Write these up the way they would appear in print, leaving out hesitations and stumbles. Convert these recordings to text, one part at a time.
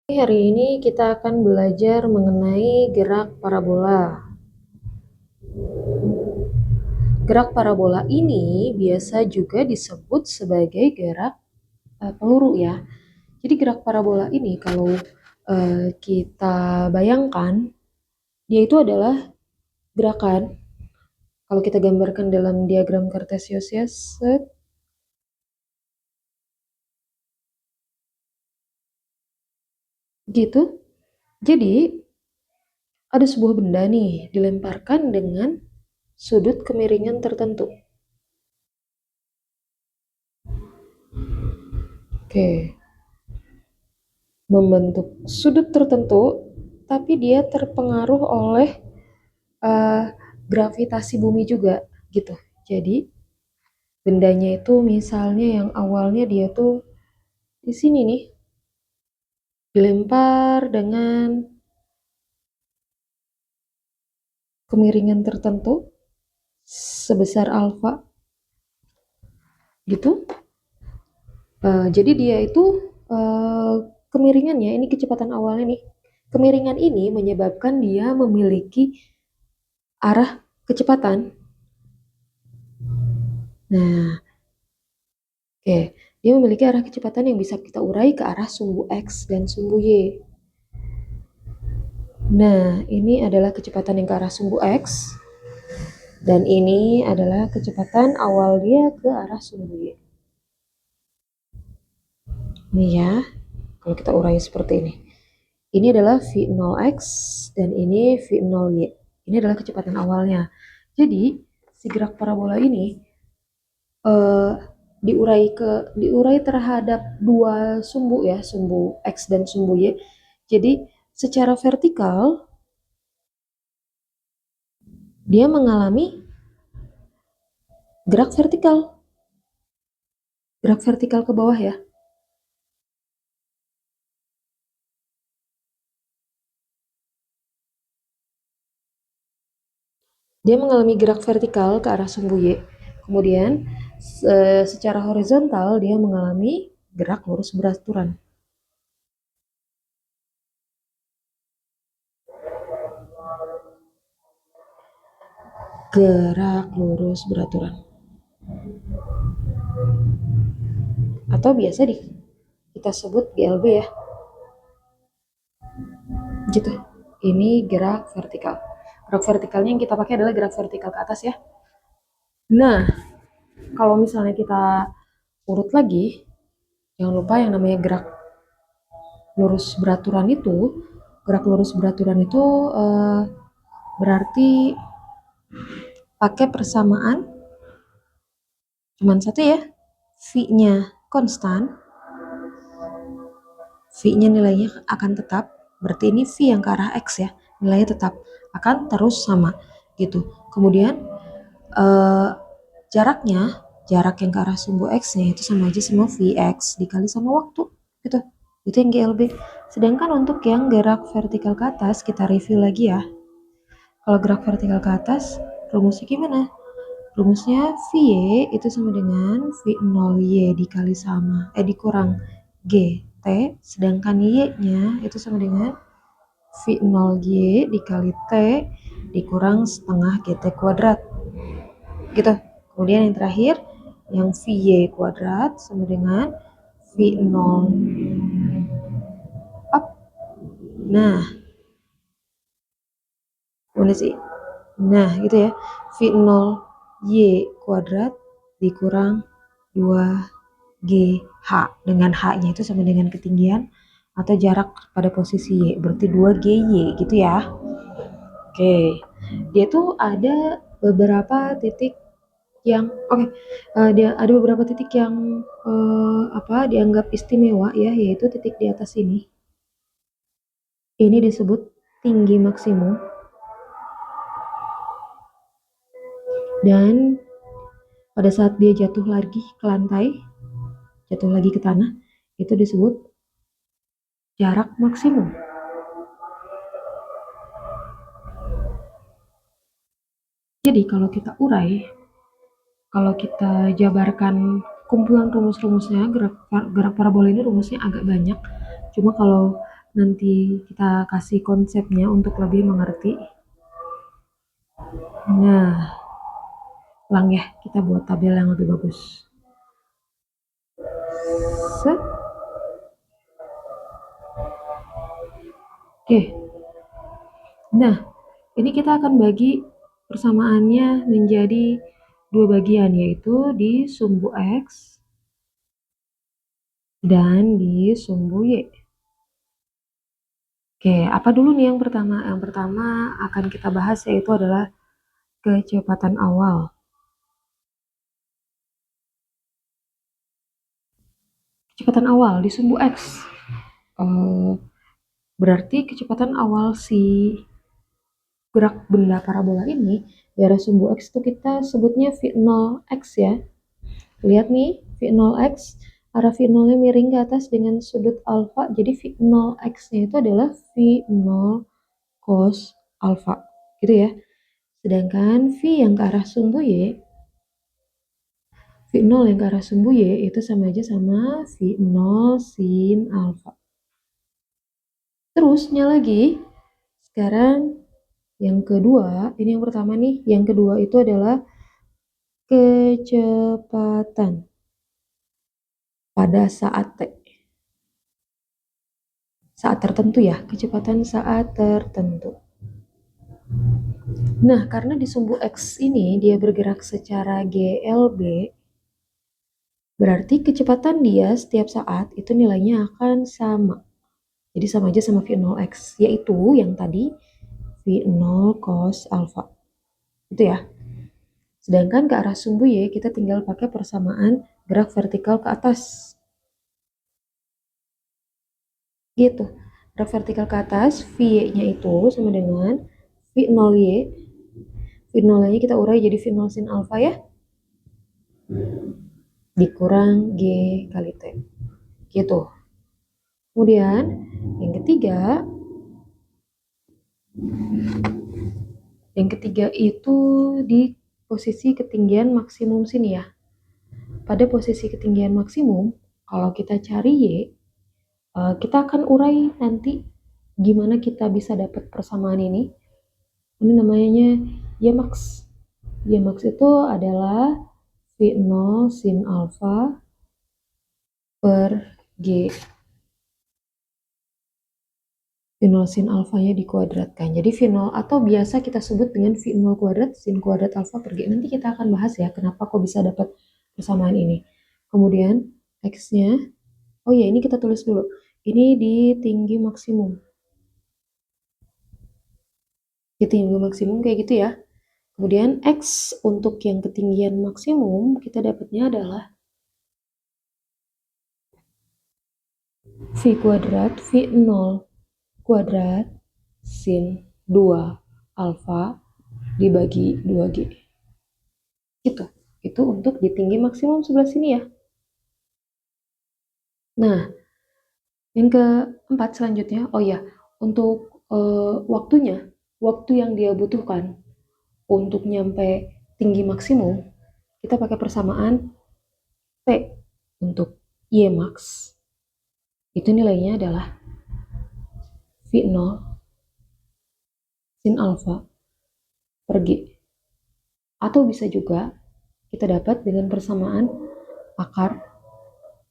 Hari ini kita akan belajar mengenai gerak parabola. Gerak parabola ini biasa juga disebut sebagai gerak peluru ya. Jadi gerak parabola ini kalau kita bayangkan, dia itu adalah gerakan. Kalau kita gambarkan dalam diagram Cartesius gitu. Jadi ada sebuah benda nih dilemparkan dengan sudut kemiringan tertentu. Oke, membentuk sudut tertentu, tapi dia terpengaruh oleh uh, gravitasi bumi juga gitu. Jadi bendanya itu misalnya yang awalnya dia tuh di sini nih dilempar dengan kemiringan tertentu sebesar alfa gitu. Jadi dia itu kemiringannya ini kecepatan awalnya nih. Kemiringan ini menyebabkan dia memiliki arah kecepatan. Nah, oke, dia memiliki arah kecepatan yang bisa kita urai ke arah sumbu X dan sumbu Y. Nah, ini adalah kecepatan yang ke arah sumbu X, dan ini adalah kecepatan awal dia ke arah sumbu Y. Nih ya, kalau kita urai seperti ini. Ini adalah V0X, dan ini V0Y. Ini adalah kecepatan awalnya. Jadi, si gerak parabola ini diurai terhadap dua sumbu ya, sumbu X dan sumbu Y. Jadi secara vertikal dia mengalami gerak vertikal ke bawah ya. Dia mengalami gerak vertikal ke arah sumbu Y. Kemudian secara horizontal dia mengalami gerak lurus beraturan. Gerak lurus beraturan. Atau biasa kita sebut GLB ya. Gitu. Ini gerak vertikal. Gerak vertikalnya yang kita pakai adalah gerak vertikal ke atas ya. Nah, kalau misalnya kita urut lagi, jangan lupa yang namanya gerak lurus beraturan itu, berarti pakai persamaan cuman satu ya, V-nya konstan, V-nya nilainya akan tetap, berarti ini V yang ke arah X ya, nilainya tetap akan terus sama gitu. Kemudian jarak yang ke arah sumbu X-nya itu sama aja sama Vx dikali sama waktu gitu. Itu yang GLB. Sedangkan untuk yang gerak vertikal ke atas, kita review lagi ya. Kalau gerak vertikal ke atas, rumusnya gimana? Rumusnya VY itu sama dengan V0Y dikali sama dikurang GT, sedangkan Y-nya itu sama dengan V0Y dikali T dikurang setengah GT kuadrat. Gitu. Kemudian yang terakhir, yang VY kuadrat sama dengan V0 up. Nah, mana sih? Nah, gitu ya. V0Y kuadrat dikurang 2GH. Dengan H-nya itu sama dengan ketinggian atau jarak pada posisi Y. Berarti 2GY gitu ya. Oke. Dia tuh ada beberapa titik yang dia ada beberapa titik yang dianggap istimewa ya, yaitu titik di atas ini. Ini disebut tinggi maksimum. Dan pada saat dia jatuh lagi ke lantai, jatuh lagi ke tanah, itu disebut jarak maksimum. Jadi kalau kita urai, kalau kita jabarkan kumpulan rumus-rumusnya, gerak parabola ini rumusnya agak banyak. Cuma kalau nanti kita kasih konsepnya untuk lebih mengerti. Nah, ulang ya, kita buat tabel yang lebih bagus. Set. Oke. Nah, ini kita akan bagi persamaannya menjadi dua bagian, yaitu di sumbu X dan di sumbu Y. Oke, apa dulu nih yang pertama? Yang pertama akan kita bahas yaitu adalah kecepatan awal. Kecepatan awal di sumbu X. Berarti kecepatan awal si gerak benda parabola ini di arah sumbu X itu kita sebutnya V0X ya. Lihat nih, V0X, arah V0-nya miring ke atas dengan sudut alfa, jadi V0X-nya itu adalah V0 cos alfa, gitu ya. Sedangkan V yang ke arah sumbu Y, V0 yang ke arah sumbu Y itu sama aja sama V0 sin alfa. Terusnya lagi, sekarang yang kedua, ini yang pertama nih, yang kedua itu adalah kecepatan pada saat T. Saat tertentu ya, kecepatan saat tertentu. Nah, karena di sumbu X ini dia bergerak secara GLB, berarti kecepatan dia setiap saat itu nilainya akan sama. Jadi sama aja sama V0X, yaitu yang tadi V0 cos alfa. Itu ya. Sedangkan ke arah sumbu Y kita tinggal pakai persamaan gerak vertikal ke atas. Gitu. Gerak vertikal ke atas, V-nya itu sama dengan V0Y. V0-nya kita urai jadi V0 sin alfa ya. Dikurang G kali T. Gitu. Kemudian yang ketiga itu di posisi ketinggian maksimum sini ya. Pada posisi ketinggian maksimum, kalau kita cari Y, kita akan urai nanti gimana kita bisa dapat persamaan ini. Ini namanya Y max. Y max itu adalah V0 sin alfa per G. V0 sin alfanya dikuadratkan. Jadi V0 atau biasa kita sebut dengan V0 kuadrat sin kuadrat alfa per G. Nanti kita akan bahas ya kenapa kok bisa dapat persamaan ini. Kemudian X-nya, oh ya ini kita tulis dulu. Ini di tinggi maksimum. Di tinggi maksimum kayak gitu ya. Kemudian X untuk yang ketinggian maksimum kita dapatnya adalah V kuadrat V0 kuadrat sin 2 alfa dibagi 2G. Gitu. Itu untuk di tinggi maksimum sebelah sini ya. Nah, yang keempat selanjutnya, oh ya, untuk waktunya, waktu yang dia butuhkan untuk nyampe tinggi maksimum, kita pakai persamaan T untuk Y max. Itu nilainya adalah V0 sin alfa per G. Atau bisa juga kita dapat dengan persamaan akar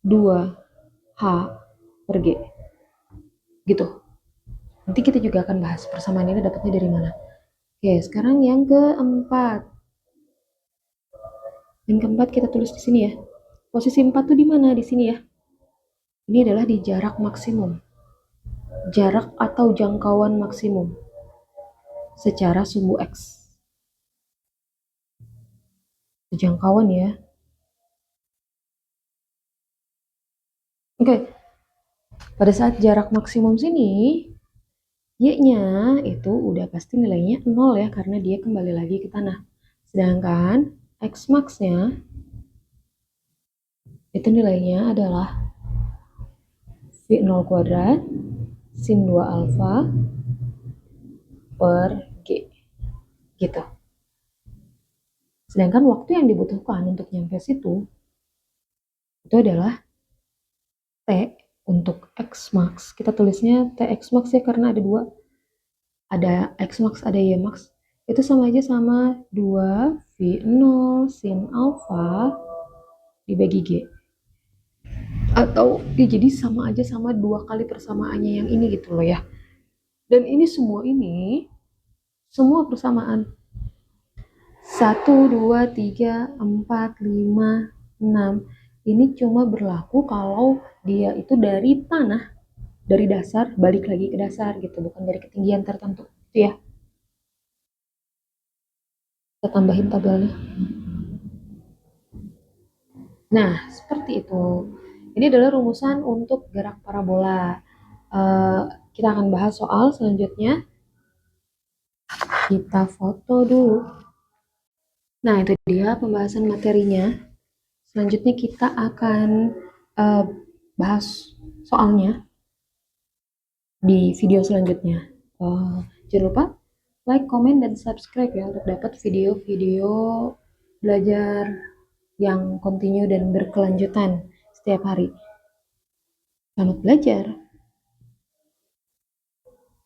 2H per G. Gitu. Nanti kita juga akan bahas persamaan ini dapatnya dari mana. Oke, sekarang yang keempat. Yang keempat kita tulis di sini ya. Posisi 4 tuh di mana di sini ya? Ini adalah di jarak maksimum. Jarak atau jangkauan maksimum secara sumbu X. Jangkauan ya. Oke. Pada saat jarak maksimum sini, Y-nya itu udah pasti nilainya 0 ya, karena dia kembali lagi ke tanah. Sedangkan X max-nya itu nilainya adalah V0 kuadrat sin 2 alfa per G. Gitu. Sedangkan waktu yang dibutuhkan untuk nyampe situ itu adalah T Untuk X max, kita tulisnya TX max ya karena ada dua. Ada X max, ada Y max. Itu sama aja sama 2V0 sin alpha dibagi G. Atau ya jadi sama aja sama 2 kali persamaannya yang ini gitu loh ya. Dan ini semua persamaan. 1, 2, 3, 4, 5, 6. Ini cuma berlaku kalau dia itu dari tanah, dari dasar balik lagi ke dasar gitu, bukan dari ketinggian tertentu. Itu ya. Kita tambahin tabelnya. Nah, seperti itu. Ini adalah rumusan untuk gerak parabola. Eh, kita akan bahas soal selanjutnya. Kita foto dulu. Nah, itu dia pembahasan materinya. Selanjutnya kita akan eh, bahas soalnya di video selanjutnya. Jangan lupa like, comment, dan subscribe ya untuk dapat video-video belajar yang kontinu dan berkelanjutan setiap hari. Selamat belajar!